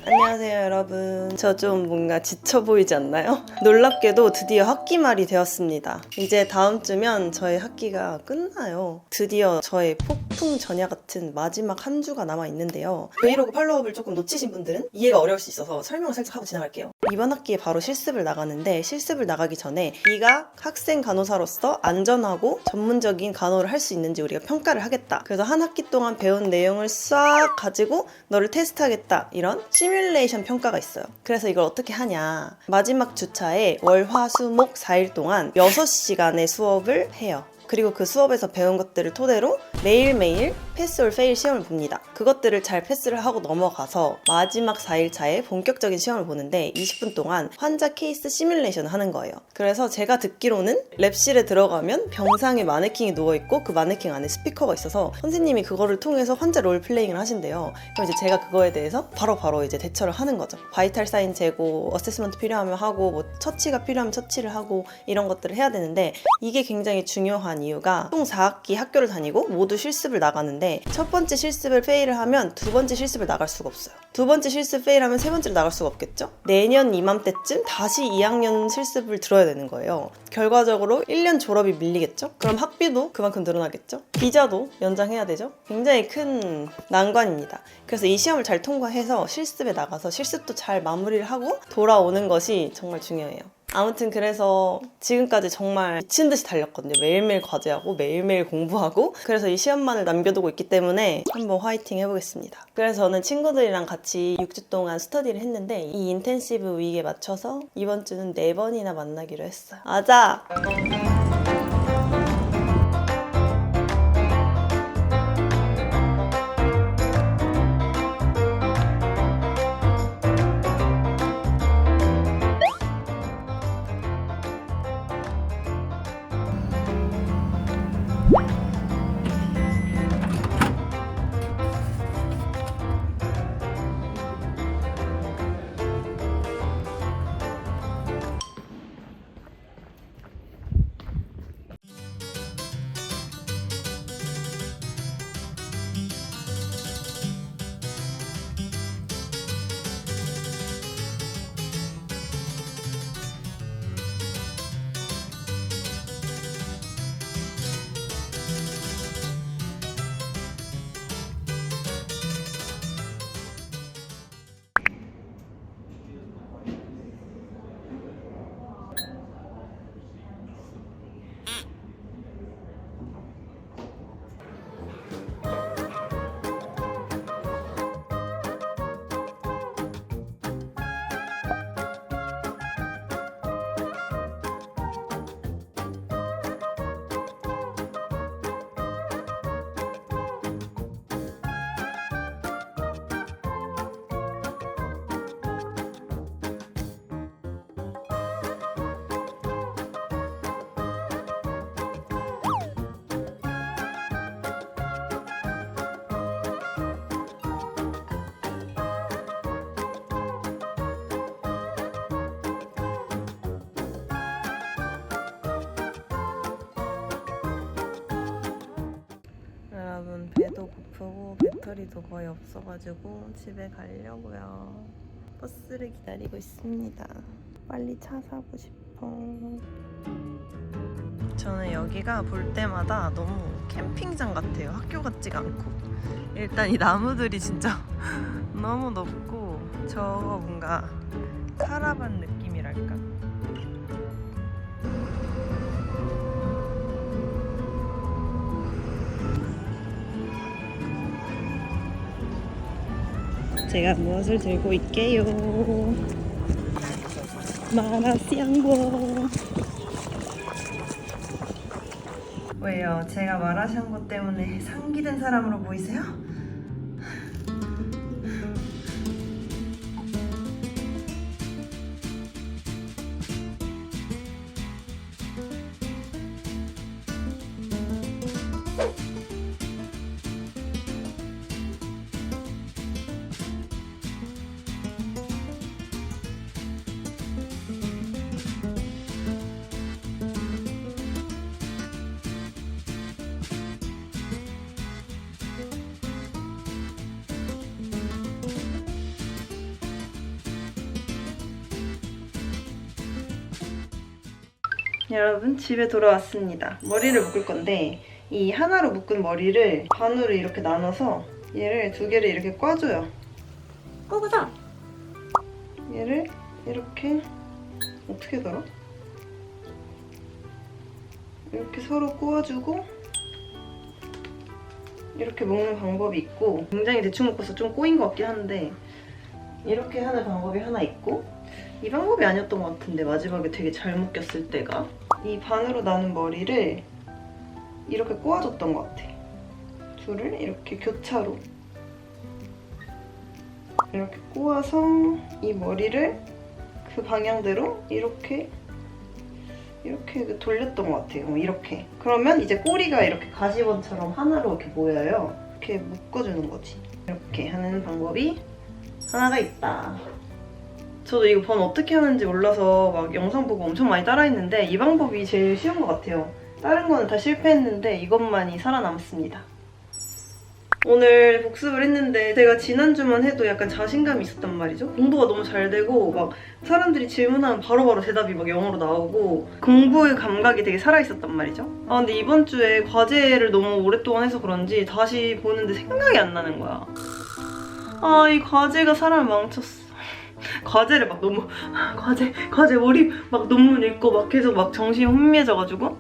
안녕하세요 여러분. 저 좀 뭔가 지쳐 보이지 않나요? 놀랍게도 드디어 학기말이 되었습니다. 이제 다음 주면 저의 학기가 끝나요. 드디어 저의 폭풍 전야 같은 마지막 한 주가 남아 있는데요. 브이로그 팔로우업을 조금 놓치신 분들은 이해가 어려울 수 있어서 설명을 살짝 하고 지나갈게요. 이번 학기에 바로 실습을 나가는데, 실습을 나가기 전에 네가 학생 간호사로서 안전하고 전문적인 간호를 할 수 있는지 우리가 평가를 하겠다. 그래서 한 학기 동안 배운 내용을 싹 가지고 너를 테스트하겠다, 이런 시뮬레이션 평가가 있어요. 그래서 이걸 어떻게 하냐, 마지막 주차에 월, 화, 수, 목 4일 동안 6시간의 수업을 해요. 그리고 그 수업에서 배운 것들을 토대로 매일매일 패스 올 페일 시험을 봅니다. 그것들을 잘 패스를 하고 넘어가서 마지막 4일차에 본격적인 시험을 보는데 20분 동안 환자 케이스 시뮬레이션을 하는 거예요. 그래서 제가 듣기로는 랩실에 들어가면 병상에 마네킹이 누워있고 그 마네킹 안에 스피커가 있어서 선생님이 그거를 통해서 환자 롤플레잉을 하신대요. 그럼 이제 제가 그거에 대해서 바로 이제 대처를 하는 거죠. 바이탈 사인 재고, 어세스먼트 필요하면 하고, 뭐 처치가 필요하면 처치를 하고, 이런 것들을 해야 되는데, 이게 굉장히 중요한 이유가 총 4학기 학교를 다니고 모두 실습을 나가는데, 첫 번째 실습을 페일을 하면 두 번째 실습을 나갈 수가 없어요. 두 번째 실습 페일하면 세 번째를 나갈 수가 없겠죠? 내년 이맘때쯤 다시 2학년 실습을 들어야 되는 거예요. 결과적으로 1년 졸업이 밀리겠죠? 그럼 학비도 그만큼 늘어나겠죠? 비자도 연장해야 되죠? 굉장히 큰 난관입니다. 그래서 이 시험을 잘 통과해서 실습에 나가서 실습도 잘 마무리를 하고 돌아오는 것이 정말 중요해요. 아무튼 그래서 지금까지 정말 미친 듯이 달렸거든요. 매일매일 과제하고 매일매일 공부하고, 그래서 이 시험만을 남겨두고 있기 때문에 한번 화이팅 해보겠습니다. 그래서 저는 친구들이랑 같이 6주 동안 스터디를 했는데, 이 인텐시브 위기에 맞춰서 이번 주는 4번이나 만나기로 했어요. 아자! 여러분, 배도 고프고 배터리도 거의 없어가지고 집에 가려고요. 버스를 기다리고 있습니다. 빨리 차 사고 싶어. 저는 여기가 볼 때마다 너무 캠핑장 같아요. 학교 같지가 않고. 일단 이 나무들이 진짜 너무 높고, 저거 뭔가 카라반 느낌이랄까? 제가 무엇을 들고 있게요? 마라샹궈. 왜요? 제가 마라샹궈 때문에 상기된 사람으로 보이세요? 여러분 집에 돌아왔습니다. 머리를 묶을 건데 이 하나로 묶은 머리를 반으로 이렇게 나눠서 얘를 두 개를 이렇게 꽈줘요. 꼬고서 얘를 이렇게 어떻게 걸어? 이렇게 서로 꼬아주고 이렇게 묶는 방법이 있고 굉장히 대충 묶어서 좀 꼬인 것 같긴 한데 이렇게 하는 방법이 하나 있고 이 방법이 아니었던 것 같은데 마지막에 되게 잘 묶였을 때가 이 반으로 나눈 머리를 이렇게 꼬아줬던 것 같아. 둘을 이렇게 교차로 이렇게 꼬아서 이 머리를 그 방향대로 이렇게 돌렸던 것 같아요. 이렇게. 그러면 이제 꼬리가 이렇게 가시번처럼 하나로 이렇게 모여요. 이렇게 묶어주는 거지. 이렇게 하는 방법이 하나가 있다. 저도 이거 번 어떻게 하는지 몰라서 막 영상 보고 엄청 많이 따라했는데 이 방법이 제일 쉬운 것 같아요. 다른 거는 다 실패했는데 이것만이 살아남았습니다. 오늘 복습을 했는데 제가 지난주만 해도 약간 자신감이 있었단 말이죠. 공부가 너무 잘 되고 막 사람들이 질문하면 바로바로 대답이 막 영어로 나오고 공부의 감각이 되게 살아있었단 말이죠. 아 근데 이번 주에 과제를 너무 오랫동안 해서 그런지 다시 보는데 생각이 안 나는 거야. 아 이 과제가 사람을 망쳤어. 과제를 막 너무 과제 몰입 막 논문 읽고 막 계속 막 정신이 혼미해져가지고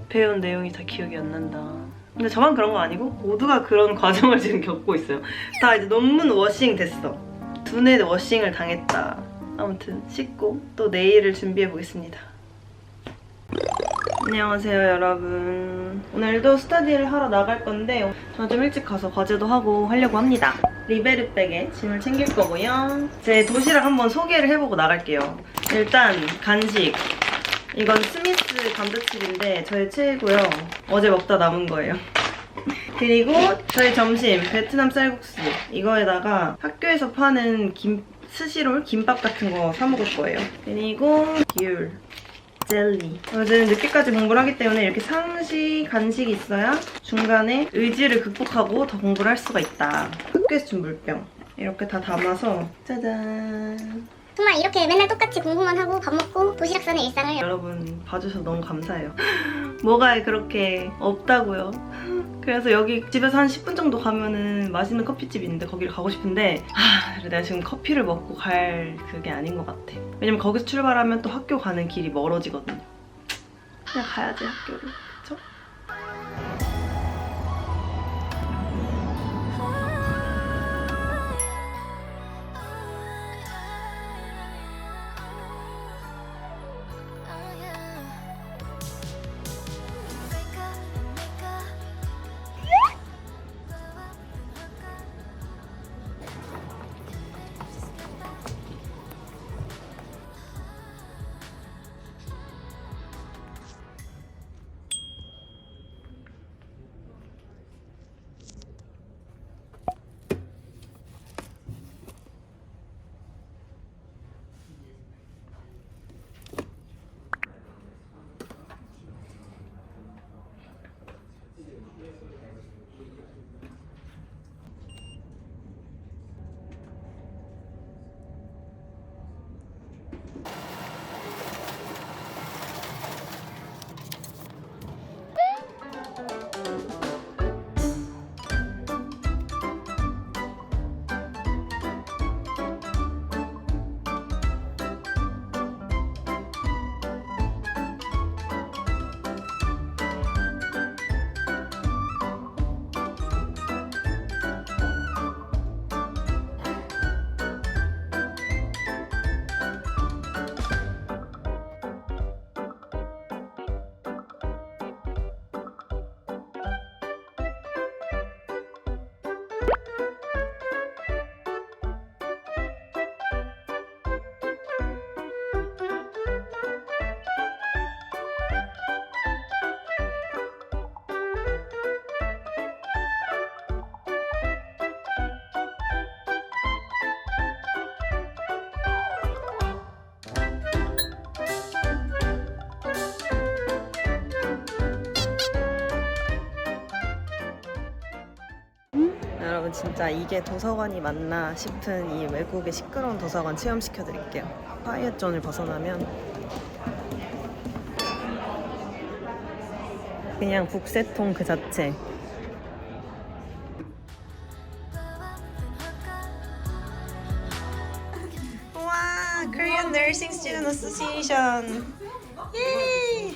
배운 내용이 다 기억이 안 난다. 근데 저만 그런 거 아니고 모두가 그런 과정을 지금 겪고 있어요. 다 이제 논문 워싱 됐어. 두뇌 워싱을 당했다. 아무튼 씻고 또 내일을 준비해 보겠습니다. 안녕하세요 여러분. 오늘도 스터디를 하러 나갈 건데 저는 좀 일찍 가서 과제도 하고 하려고 합니다. 리베르백에 짐을 챙길 거고요. 제 도시락 한번 소개를 해보고 나갈게요. 일단 간식. 이건 스미스 감자칩인데 저의 최애고요. 어제 먹다 남은 거예요. 그리고 저희 점심 베트남 쌀국수. 이거에다가 학교에서 파는 스시롤 김밥 같은 거 사 먹을 거예요. 그리고 귤, 젤리. 요즘 늦게까지 공부를 하기 때문에 이렇게 상시 간식이 있어야 중간에 의지를 극복하고 더 공부를 할 수가 있다. 학교에서 준 물병. 이렇게 다 담아서 짜잔. 정말 이렇게 맨날 똑같이 공부만 하고 밥 먹고 도시락 싸는 일상을 여러분 봐주셔서 너무 감사해요. 뭐가 그렇게 없다고요. 그래서 여기 집에서 한 10분 정도 가면은 맛있는 커피집이 있는데 거기를 가고 싶은데 내가 지금 커피를 먹고 갈 그게 아닌 것 같아. 왜냐면 거기서 출발하면 또 학교 가는 길이 멀어지거든요. 그냥 가야지 학교를. 그쵸? 여러분 진짜 이게 도서관이 맞나 싶은 이 외국의 시끄러운 도서관 체험시켜드릴게요. 파이어존을 벗어나면 그냥 북새통 그 자체. 와, Korean Nursing Student Association. 예.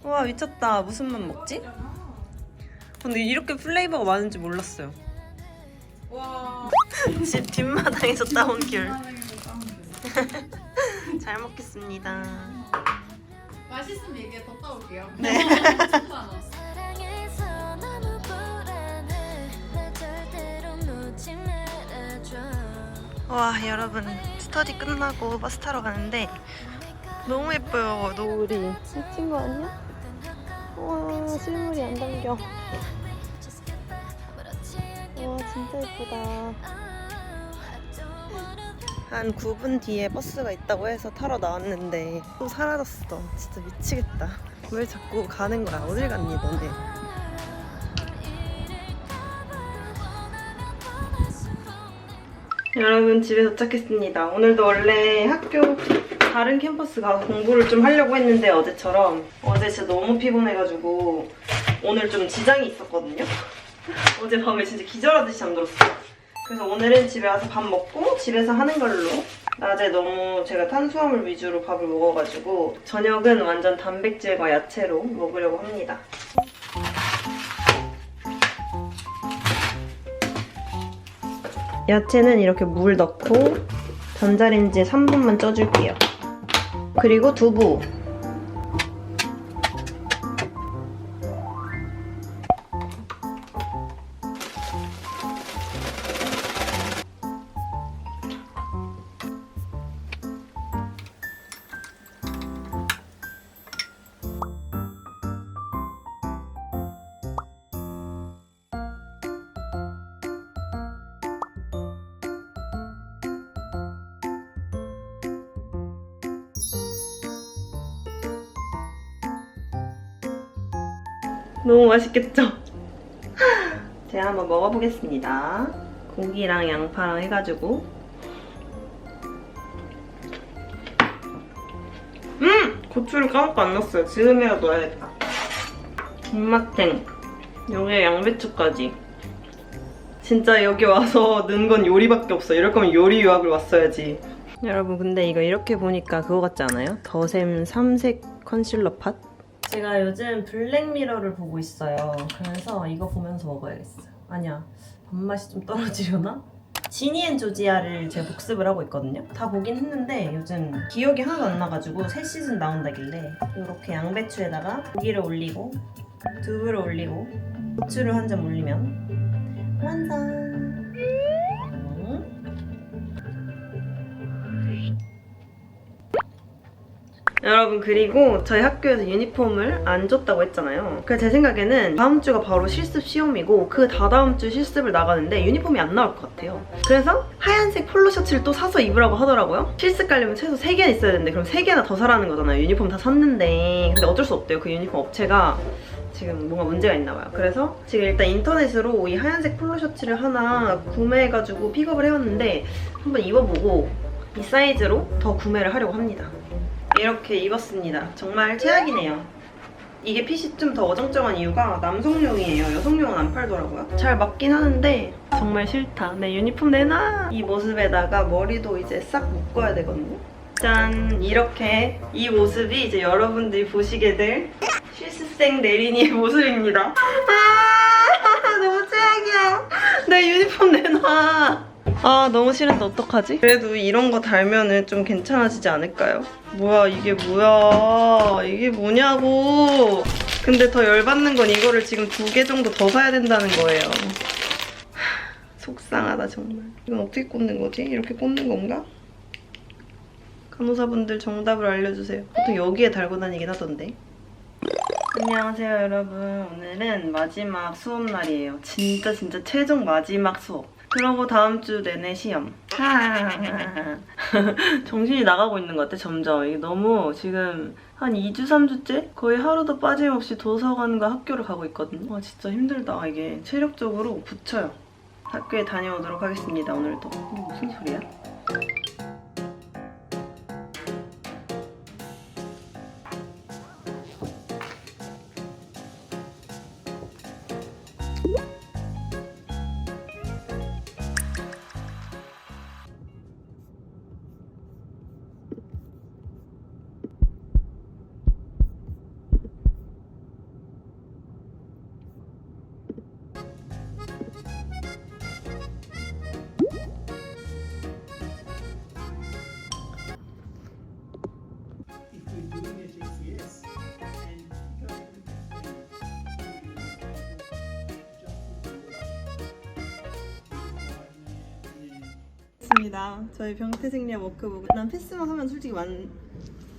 와, 미쳤다. 무슨 맛 먹지? 근데 이렇게 플레이버가 많은지 몰랐어요. 와. 집 뒷마당에서 따온 귤. 잘 먹겠습니다. 맛있으면 얘기해 더 따올게요. 네. 와, 여러분 스터디 끝나고 버스 타러 가는데 너무 예뻐요. 노을이 미친 거 아니야? 와, 실물이 안 담겨. 와, 진짜 예쁘다. 한 9분 뒤에 버스가 있다고 해서 타러 나왔는데 또 사라졌어. 진짜 미치겠다. 왜 자꾸 가는 거야? 어딜 갔니 너네? 여러분, 집에 도착했습니다. 오늘도 원래 학교 다른 캠퍼스 가서 공부를 좀 하려고 했는데 어제처럼 어제 진짜 너무 피곤해가지고 오늘 좀 지장이 있었거든요. 어제 밤에 진짜 기절하듯이 잠들었어요. 그래서 오늘은 집에 와서 밥 먹고 집에서 하는 걸로. 낮에 너무 제가 탄수화물 위주로 밥을 먹어가지고 저녁은 완전 단백질과 야채로 먹으려고 합니다. 야채는 이렇게 물 넣고 전자레인지에 3분만 쪄줄게요. 그리고 두부. 너무 맛있겠죠? 제가 한번 먹어보겠습니다. 고기랑 양파랑 해가지고. 고추를 까먹고 안 넣었어요. 지금이라도 넣어야겠다. 군맛탱. 여기에 양배추까지. 진짜 여기 와서 넣은 건 요리밖에 없어. 이럴 거면 요리 유학을 왔어야지. 여러분, 근데 이거 이렇게 보니까 그거 같지 않아요? 더샘 삼색 컨실러 팟? 제가 요즘 블랙미러를 보고 있어요. 그래서 이거 보면서 먹어야겠어요. 아니야, 밥맛이 좀 떨어지려나? 지니 앤 조지아를 제가 복습을 하고 있거든요. 다 보긴 했는데 요즘 기억이 하나도 안 나가지고 새 시즌 나온다길래 이렇게 양배추에다가 고기를 올리고 두부를 올리고 고추를 한 점 올리면 완성! 여러분, 그리고 저희 학교에서 유니폼을 안 줬다고 했잖아요. 그래서 제 생각에는 다음 주가 바로 실습 시험이고 그 다다음 주 실습을 나가는데 유니폼이 안 나올 것 같아요. 그래서 하얀색 폴로 셔츠를 또 사서 입으라고 하더라고요. 실습 가려면 최소 3개는 있어야 되는데 그럼 3개나 더 사라는 거잖아요. 유니폼 다 샀는데. 근데 어쩔 수 없대요. 그 유니폼 업체가 지금 뭔가 문제가 있나 봐요. 그래서 지금 일단 인터넷으로 이 하얀색 폴로 셔츠를 하나 구매해가지고 픽업을 해왔는데 한번 입어보고 이 사이즈로 더 구매를 하려고 합니다. 이렇게 입었습니다. 정말 최악이네요. 이게 핏이 좀 더 어정쩡한 이유가 남성용이에요. 여성용은 안 팔더라고요. 잘 맞긴 하는데 정말 싫다. 내 유니폼 내놔! 이 모습에다가 머리도 이제 싹 묶어야 되거든요. 짠! 이렇게 이 모습이 이제 여러분들이 보시게 될 실습생 내린이의 모습입니다. 아! 너무 최악이야. 내 유니폼 내놔! 아, 너무 싫은데 어떡하지? 그래도 이런 거 달면은 좀 괜찮아지지 않을까요? 뭐야, 이게 뭐야. 이게 뭐냐고. 근데 더 열받는 건 이거를 지금 2개 정도 더 사야 된다는 거예요. 속상하다, 정말. 이건 어떻게 꽂는 거지? 이렇게 꽂는 건가? 간호사분들 정답을 알려주세요. 보통 여기에 달고 다니긴 하던데. 안녕하세요, 여러분. 오늘은 마지막 수업 날이에요. 진짜 최종 마지막 수업. 그러고 다음 주 내내 시험. 정신이 나가고 있는 것 같아, 점점. 이게 너무 지금 한 2주, 3주째? 거의 하루도 빠짐없이 도서관과 학교를 가고 있거든요. 와, 진짜 힘들다. 이게 체력적으로 붙여요. 학교에 다녀오도록 하겠습니다, 오늘도. 이게 무슨 소리야? 나왔습니다. 저희 병태생리학 워크북. 난 패스만 하면 솔직히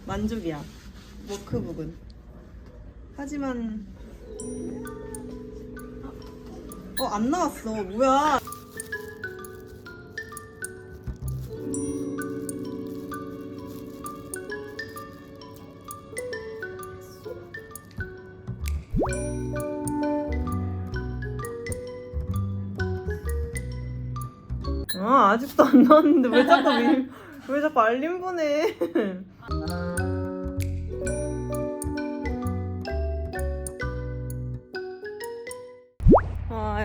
만족이야. 워크북은. 하지만 안 나왔어. 뭐야? 아직도 안 나왔는데 왜 자꾸 알림 보내?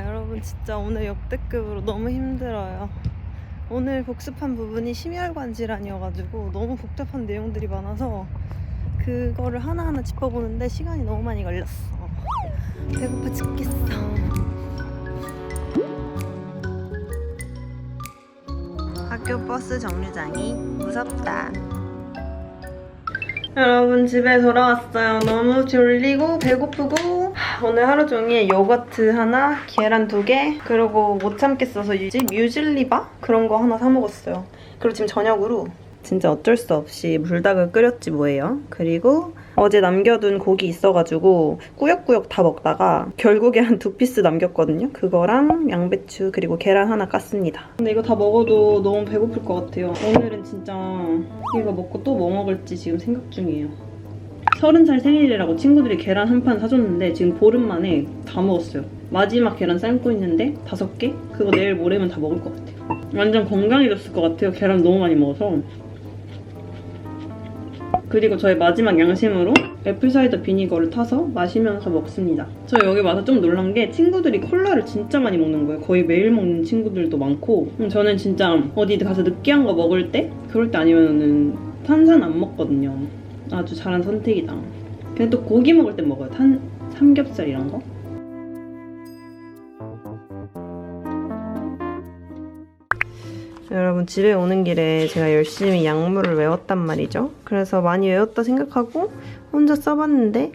여러분 진짜 오늘 역대급으로 너무 힘들어요. 오늘 복습한 부분이 심혈관 질환이어가지고 너무 복잡한 내용들이 많아서 그거를 하나하나 짚어보는데 시간이 너무 많이 걸렸어. 배고파 죽겠어. 학교 버스 정류장이 무섭다. 여러분 집에 돌아왔어요. 너무 졸리고 배고프고 오늘 하루 종일 요거트 하나, 계란 2개, 그리고 못 참겠어서 뮤즐리바? 그런 거 하나 사 먹었어요. 그리고 지금 저녁으로 진짜 어쩔 수 없이 불닭을 끓였지 뭐예요. 그리고 어제 남겨둔 고기 있어가지고 꾸역꾸역 다 먹다가 결국에 한 2피스 남겼거든요. 그거랑 양배추 그리고 계란 하나 깠습니다. 근데 이거 다 먹어도 너무 배고플 것 같아요. 오늘은 진짜 이거 먹고 또 뭐 먹을지 지금 생각 중이에요. 30살 생일이라고 친구들이 계란 한 판 사줬는데 지금 보름 만에 다 먹었어요. 마지막 계란 삶고 있는데 5개? 그거 내일 모레면 다 먹을 것 같아요. 완전 건강해졌을 것 같아요. 계란 너무 많이 먹어서. 그리고 저의 마지막 양심으로 애플사이더 비니거를 타서 마시면서 먹습니다. 저 여기 와서 좀 놀란 게 친구들이 콜라를 진짜 많이 먹는 거예요. 거의 매일 먹는 친구들도 많고 저는 진짜 어디 가서 느끼한 거 먹을 때 그럴 때 아니면은 탄산 안 먹거든요. 아주 잘한 선택이다. 근데 또 고기 먹을 땐 먹어요. 삼겹살 이런 거. 여러분 집에 오는 길에 제가 열심히 약물을 외웠단 말이죠. 그래서 많이 외웠다 생각하고 혼자 써봤는데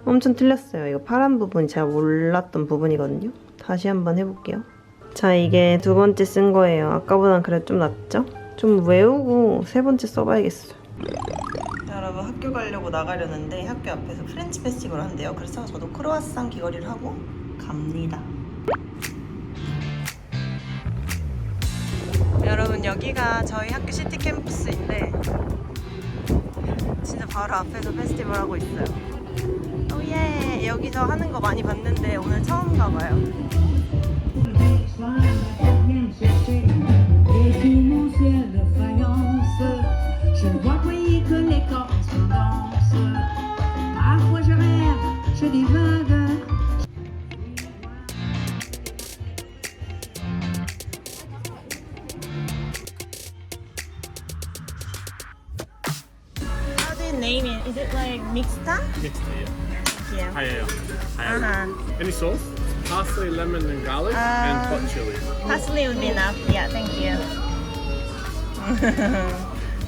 엄청 틀렸어요. 이거 파란 부분이 제가 몰랐던 부분이거든요. 다시 한번 해볼게요. 자, 이게 2번째 쓴 거예요. 아까보단 그래도 좀 낫죠? 좀 외우고 3번째 써봐야겠어요. 여러분 학교 가려고 나가려는데 학교 앞에서 프렌치 페스티벌 한대요. 그래서 저도 크로와상 귀걸이를 하고 갑니다. 여러분 여기가 저희 학교 시티 캠퍼스인데 진짜 바로 앞에서 페스티벌 하고 있어요. 오예! 여기서 하는 거 많이 봤는데 오늘 처음 가봐요. Name it? Is it like mixta? Mixed, yeah. Yeah. Hi. Any sauce? Parsley, lemon, and garlic, and hot chili. Parsley would be enough. Yeah, thank you.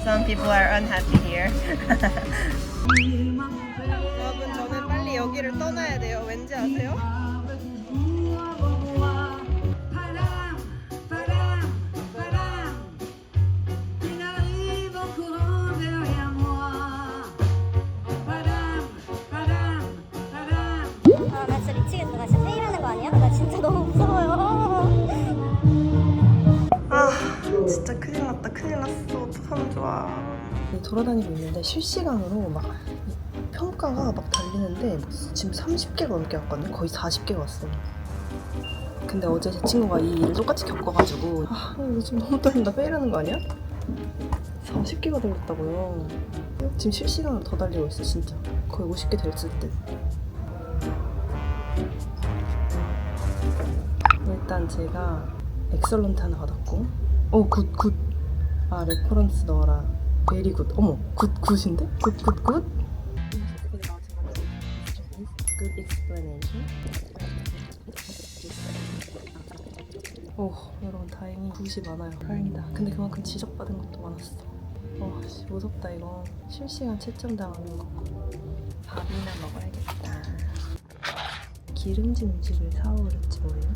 Some people are unhappy here. 여러분 저는 빨리 여기를 떠나야 돼요. 왠지 아세요? 나 진짜 미치겠어. 나 진짜 페일하는 거 아니야? 나 진짜 너무 무서워요. 진짜 큰일 났다. 큰일 났어. 어떡하면 좋아. 돌아다니고 있는데 실시간으로 막 평가가 막 달리는데 지금 30개가 넘게 왔거든요. 거의 40개가 왔어요. 근데 어제 제 친구가 이 일을 똑같이 겪어가지고 이거 지금 너무 떨린다. 페일하는 거 아니야? 40개가 달렸다고요. 지금 실시간으로 더 달리고 있어. 진짜 거의 50개 됐을 듯. 일단 제가 엑설런트 하나 받았고 굿. 레퍼런스 넣어라. 베리 굿. 어머 굿인데? 굿. Good explanation. 여러분 다행히 굿이 많아요. 다행이다. 근데 그만큼 지적받은 것도 많았어. 무섭다 이거. 실시간 채점당하는 거. 밥이나 먹어야겠다. 기름진 음식을 사오랬지 뭐예요?